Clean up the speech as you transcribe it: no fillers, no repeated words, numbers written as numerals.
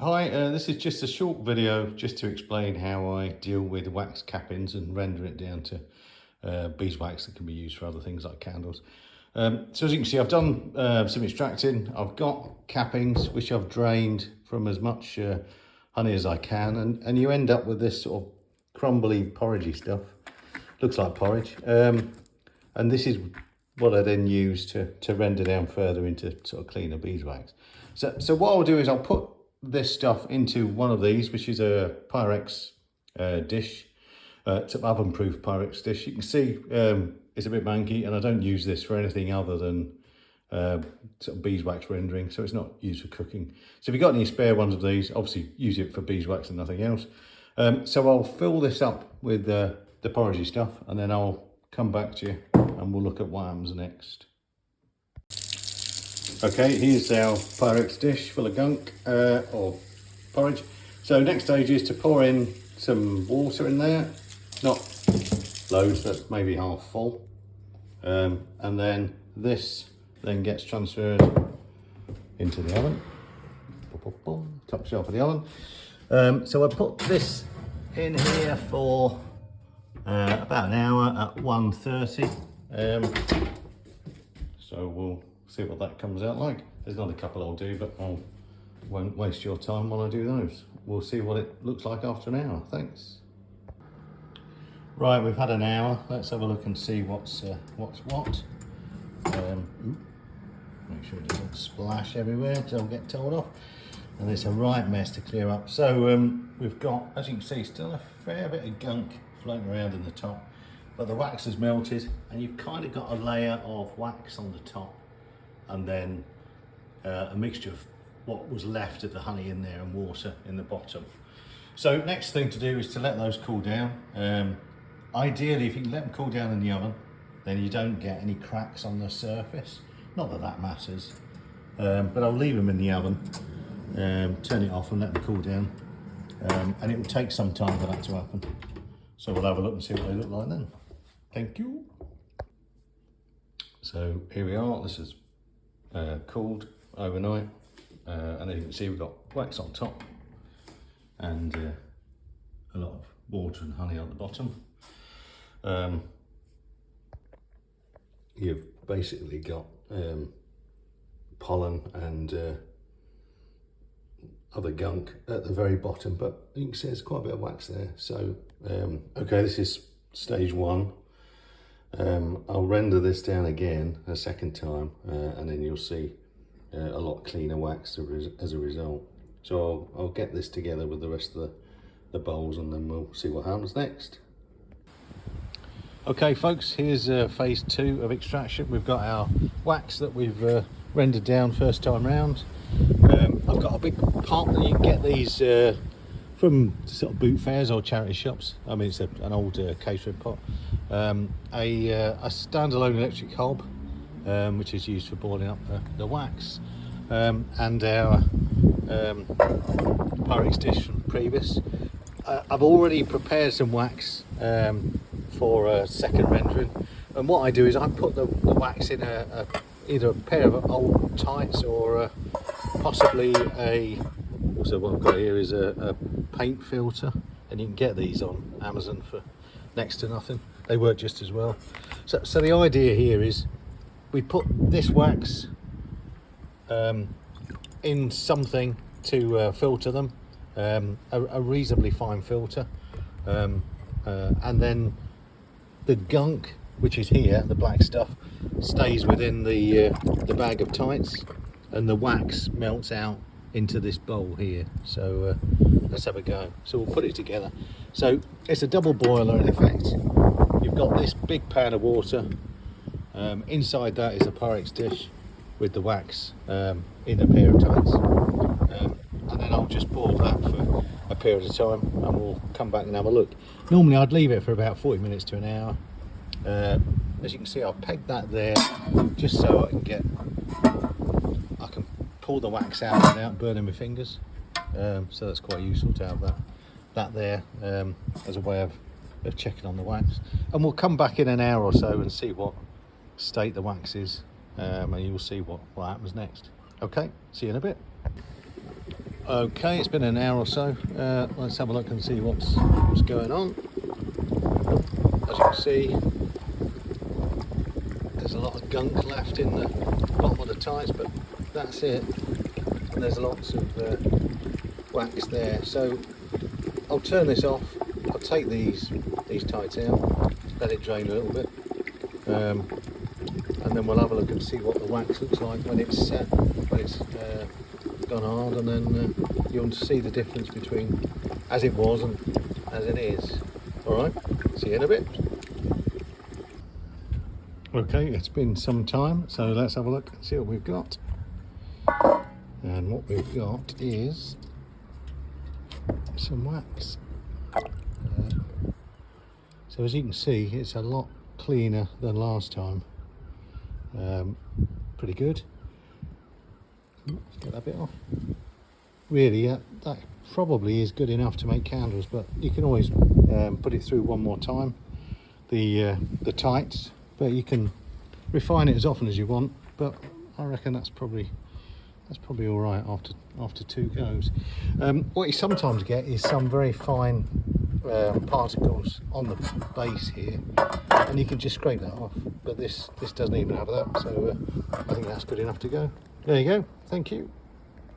Hi, this is just a short video just to explain how I deal with wax cappings and render it down to beeswax that can be used for other things like candles. So as you can see, I've done some extracting. I've got cappings which I've drained from as much honey as I can, and you end up with this sort of crumbly, porridgey stuff. Looks like porridge. And this is what I then use to render down further into sort of cleaner beeswax. So what I'll do is I'll put this stuff into one of these, which is a Pyrex dish. It's an oven-proof Pyrex dish. You can see it's a bit manky, and I don't use this for anything other than sort of beeswax rendering, so it's not used for cooking. So if you've got any spare ones of these, obviously use it for beeswax and nothing else. So I'll fill this up with the porridgey stuff, and then I'll come back to you and we'll look at what happens next. Okay, here's our Pyrex dish full of gunk or porridge. So next stage is to pour in some water in there, not loads, but maybe half full. And then this then gets transferred into the oven, top shelf of the oven. So I put this in here for about an hour at 130. So we'll see what that comes out like. There's another couple I'll do, but I won't waste your time while I do those. We'll see what it looks like after an hour. Thanks. Right, we've had an hour. Let's have a look and see what's what. Make sure it doesn't splash everywhere, don't get told off. And it's a right mess to clear up. So we've got, as you can see, still a fair bit of gunk floating around in the top, but the wax has melted, and you've kind of got a layer of wax on the top, and then a mixture of what was left of the honey in there and water in the bottom. So next thing to do is to let those cool down. Ideally, if you can let them cool down in the oven, then you don't get any cracks on the surface. Not that that matters, but I'll leave them in the oven, turn it off and let them cool down, and it will take some time for that to happen. So we'll have a look and see what they look like then. Thank you. So here we are. This is cooled overnight, and as you can see, we've got wax on top and a lot of water and honey on the bottom. You've basically got pollen and other gunk at the very bottom, but you can see there's quite a bit of wax there. So okay, this is stage one. I'll render this down again a second time, and then you'll see a lot cleaner wax as a result. So I'll get this together with the rest of the bowls, and then we'll see what happens next. Okay folks, here's phase two of extraction. We've got our wax that we've rendered down first time round. I've got a big pot, and you can get these from sort of boot fairs or charity shops. I mean, it's an old catering pot. A standalone electric hob, which is used for boiling up the wax, and our Pyrex dish from previous. I've already prepared some wax for a second rendering, and what I do is I put the wax in either a pair of old tights or possibly also what I've got here is a paint filter, and you can get these on Amazon for next to nothing. They work just as well. So the idea here is we put this wax in something to filter them, a reasonably fine filter, and then the gunk, which is here, the black stuff, stays within the bag of tights, and the wax melts out into this bowl here. So let's have a go. So we'll put it together. So it's a double boiler in effect. You've got this big pan of water. Inside that is a Pyrex dish with the wax in a pair of tights. And then I'll just boil that for a period of time, and we'll come back and have a look. Normally I'd leave it for about 40 minutes to an hour. As you can see, I've pegged that there just so I can pull the wax out without burning my fingers. So that's quite useful to have that there as a way of checking on the wax. And we'll come back in an hour or so and see what state the wax is, and you'll see what happens next. Okay, see you in a bit. Okay, it's been an hour or so. Let's have a look and see what's going on. As you can see, there's a lot of gunk left in the bottom of the tights, but that's it. And there's lots of wax there. So I'll turn this off. I'll take these tights out, let it drain a little bit, and then we'll have a look and see what the wax looks like when it's set, when it's gone hard, and then you'll see the difference between as it was and as it is. Alright, see you in a bit. Okay, it's been some time, so let's have a look and see what we've got. And what we've got is some wax. So as you can see, it's a lot cleaner than last time. Pretty good. Let's get that bit off. Really, that probably is good enough to make candles, but you can always put it through one more time, the tights, but you can refine it as often as you want. But I reckon that's probably all right after 2 goes. What you sometimes get is some very fine particles on the base here, and you can just scrape that off, but this doesn't even have that, so I think that's good enough to go. There you go. Thank you.